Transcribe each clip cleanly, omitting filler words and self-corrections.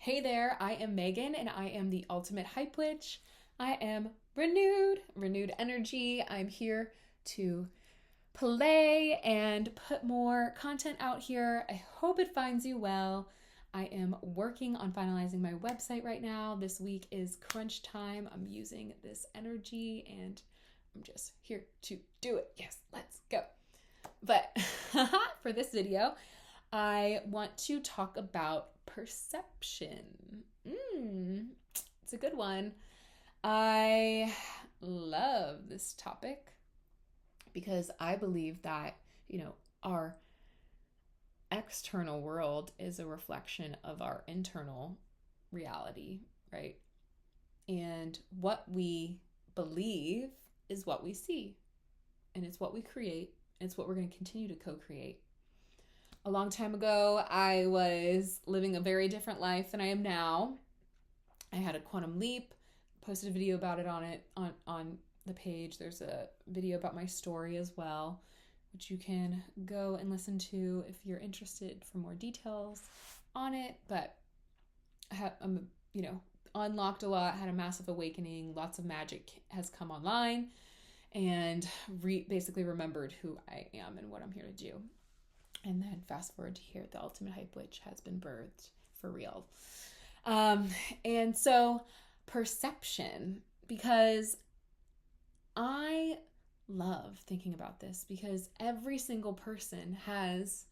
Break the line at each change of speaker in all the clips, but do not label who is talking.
Hey there, I am Megan and I am the ultimate hype witch. I am renewed energy. I'm here to play and put more content out here. I hope it finds you well. I am working on finalizing my website right now. This week is crunch time. I'm using this energy and I'm just here to do it. Yes, let's go. But for this video, I want to talk about perception. It's a good one. I love this topic because I believe that, our external world is a reflection of our internal reality, right? And what we believe is what we see, and it's what we create, and it's what we're going to continue to co-create. A long time ago, I was living a very different life than I am now. I had a quantum leap, posted a video about it on the page. There's a video about my story as well, which you can go and listen to if you're interested for more details on it. But I'm, unlocked a lot, had a massive awakening, lots of magic has come online, and basically remembered who I am and what I'm here to do. And then fast forward to here, the ultimate hype witch has been birthed for real. And so perception, because I love thinking about this, because every single person has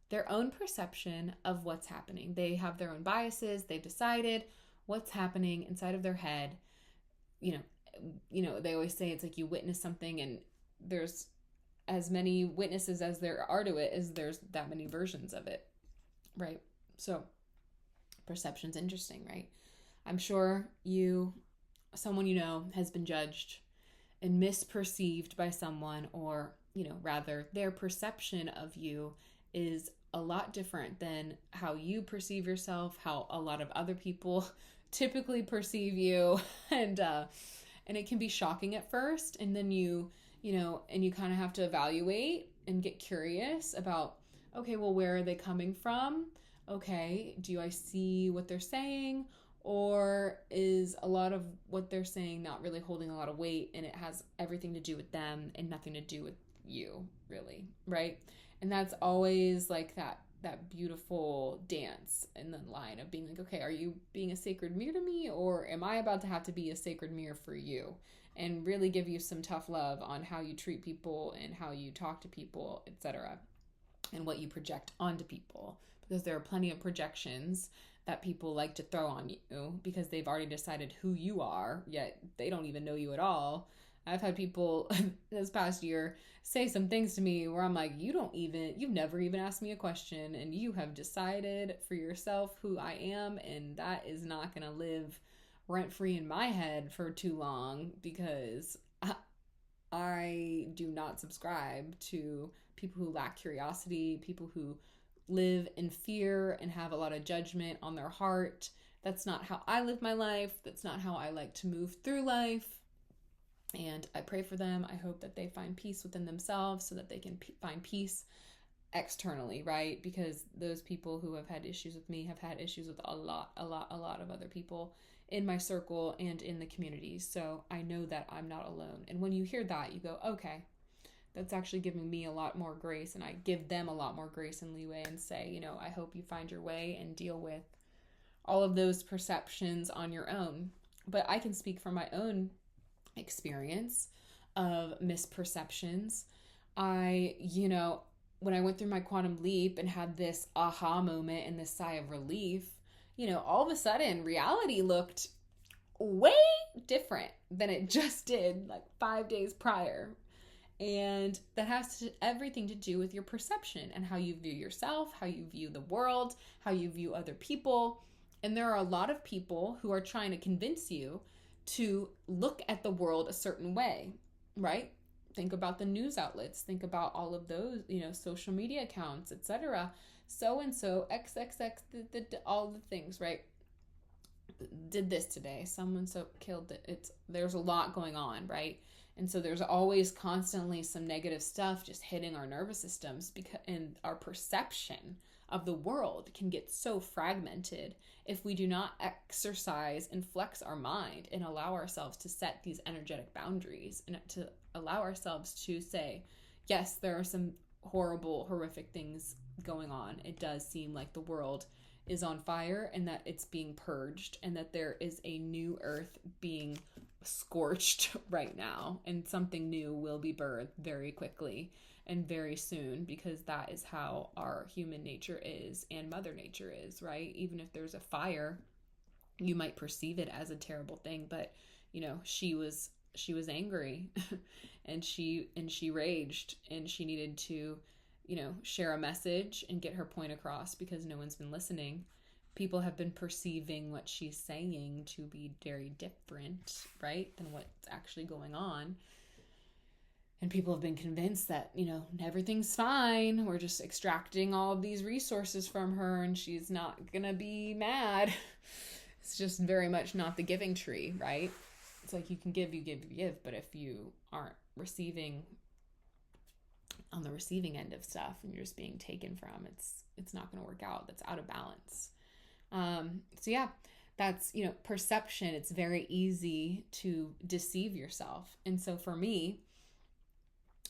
their own perception of what's happening. They have their own biases. They've decided what's happening inside of their head. They always say it's like you witness something and there's as many witnesses as there are to it as there's that many versions of it, right? So perception's interesting, right? I'm sure someone has been judged and misperceived by someone, or, rather their perception of you is a lot different than how you perceive yourself, how a lot of other people typically perceive you. And it can be shocking at first. And then and you kind of have to evaluate and get curious about, okay, well, where are they coming from? Okay, do I see what they're saying? Or is a lot of what they're saying not really holding a lot of weight, and it has everything to do with them and nothing to do with you, really, right? And that's always like that beautiful dance in the line of being like, okay, are you being a sacred mirror to me, or am I about to have to be a sacred mirror for you? And really give you some tough love on how you treat people and how you talk to people, etc., and what you project onto people. Because there are plenty of projections that people like to throw on you because they've already decided who you are, yet they don't even know you at all. I've had people this past year say some things to me where I'm like, you've never even asked me a question, and you have decided for yourself who I am, and that is not going to live rent-free in my head for too long, because I do not subscribe to people who lack curiosity, people who live in fear and have a lot of judgment on their heart. That's not how I live my life. That's not how I like to move through life. And I pray for them. I hope that they find peace within themselves so that they can find peace externally, right? Because those people who have had issues with me have had issues with a lot of other people in my circle and in the community. So I know that I'm not alone. And when you hear that, you go, okay, that's actually giving me a lot more grace, and I give them a lot more grace and leeway and say, I hope you find your way and deal with all of those perceptions on your own. But I can speak from my own experience of misperceptions. When I went through my quantum leap and had this aha moment and this sigh of relief, all of a sudden reality looked way different than it just did like 5 days prior. And that has everything to do with your perception and how you view yourself, how you view the world, how you view other people. And there are a lot of people who are trying to convince you to look at the world a certain way, right? Think about the news outlets. Think about all of those, social media accounts, etc. So-and-so, XXX, all the things, right? Did this today. Someone killed it. There's a lot going on, right? And so there's always constantly some negative stuff just hitting our nervous systems and our perception of the world can get so fragmented if we do not exercise and flex our mind and allow ourselves to set these energetic boundaries and to allow ourselves to say, yes, there are some horrible, horrific things going on. It does seem like the world is on fire and that it's being purged and that there is a new earth being scorched right now, and something new will be birthed very quickly and very soon, because that is how our human nature is and Mother Nature is, right? Even if there's a fire, you might perceive it as a terrible thing, but she was angry and she raged, and she needed to share a message and get her point across, because no one's been listening. People have been perceiving what she's saying to be very different, right, than what's actually going on. And people have been convinced that, everything's fine. We're just extracting all of these resources from her and she's not gonna be mad. It's just very much not the giving tree, right? It's like you can give, but if you aren't receiving on the receiving end of stuff and you're just being taken from, it's not going to work out. That's out of balance. So yeah, that's, perception. It's very easy to deceive yourself. And so for me,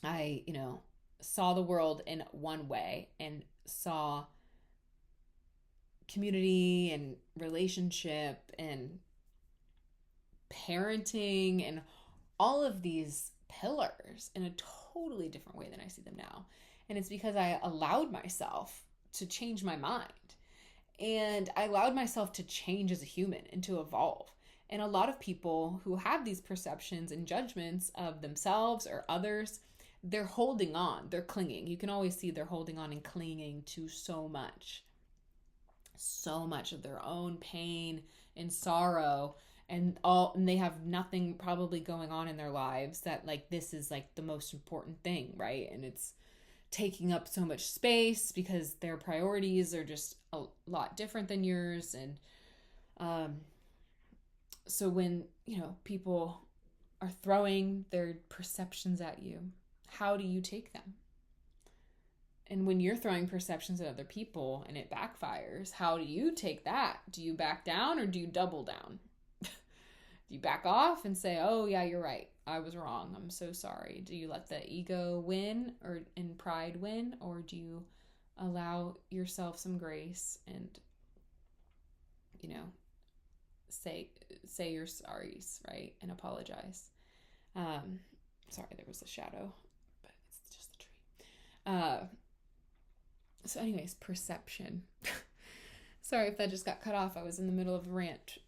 I, saw the world in one way and saw community and relationship and parenting and all of these pillars in a totally different way than I see them now. And it's because I allowed myself to change my mind. And I allowed myself to change as a human and to evolve. And a lot of people who have these perceptions and judgments of themselves or others, they're holding on, they're clinging. You can always see they're holding on and clinging to so much of their own pain and sorrow, and they have nothing probably going on in their lives that like this is like the most important thing, right? And it's taking up so much space because their priorities are just a lot different than yours. And so when people are throwing their perceptions at you, how do you take them? And when you're throwing perceptions at other people and it backfires, how do you take that? Do you back down or do you double down? Do you back off and say, oh yeah, you're right, I was wrong, I'm so sorry? Do you let the ego win and pride win? Or do you allow yourself some grace and, say your sorries, right? And apologize. Sorry, there was a shadow, but it's just the tree. So anyways, perception. Sorry if that just got cut off. I was in the middle of a rant.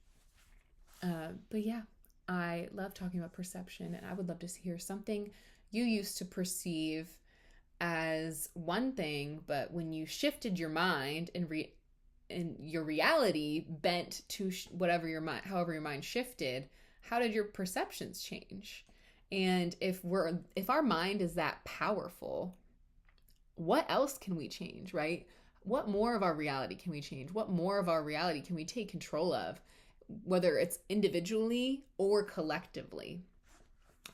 But yeah, I love talking about perception, and I would love to hear something you used to perceive as one thing, but when you shifted your mind and your reality bent to however your mind shifted, how did your perceptions change? And if our mind is that powerful, what else can we change, right? What more of our reality can we change? What more of our reality can we take control of, whether it's individually or collectively?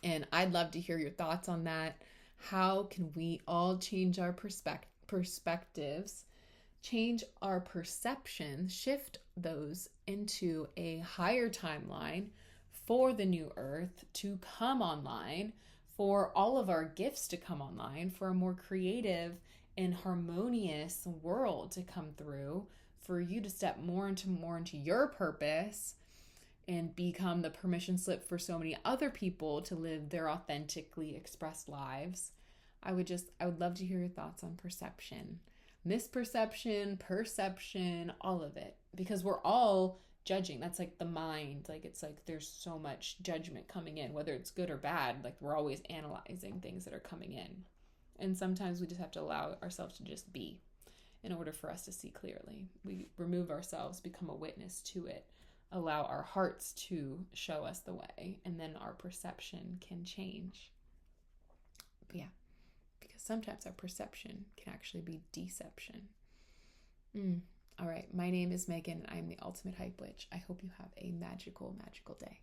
And I'd love to hear your thoughts on that. How can we all change our perspectives, change our perceptions, shift those into a higher timeline for the new earth to come online, for all of our gifts to come online, for a more creative and harmonious world to come through, for you to step more into your purpose and become the permission slip for so many other people to live their authentically expressed lives. I would love to hear your thoughts on perception, misperception, perception, all of it, because we're all judging. That's like the mind. Like, it's like there's so much judgment coming in, whether it's good or bad. Like, we're always analyzing things that are coming in. And sometimes we just have to allow ourselves to just be in order for us to see clearly. We remove ourselves, become a witness to it, allow our hearts to show us the way, and then our perception can change. But yeah, because sometimes our perception can actually be deception. All right, my name is Megan, and I'm the Ultimate Hype Witch. I hope you have a magical, magical day.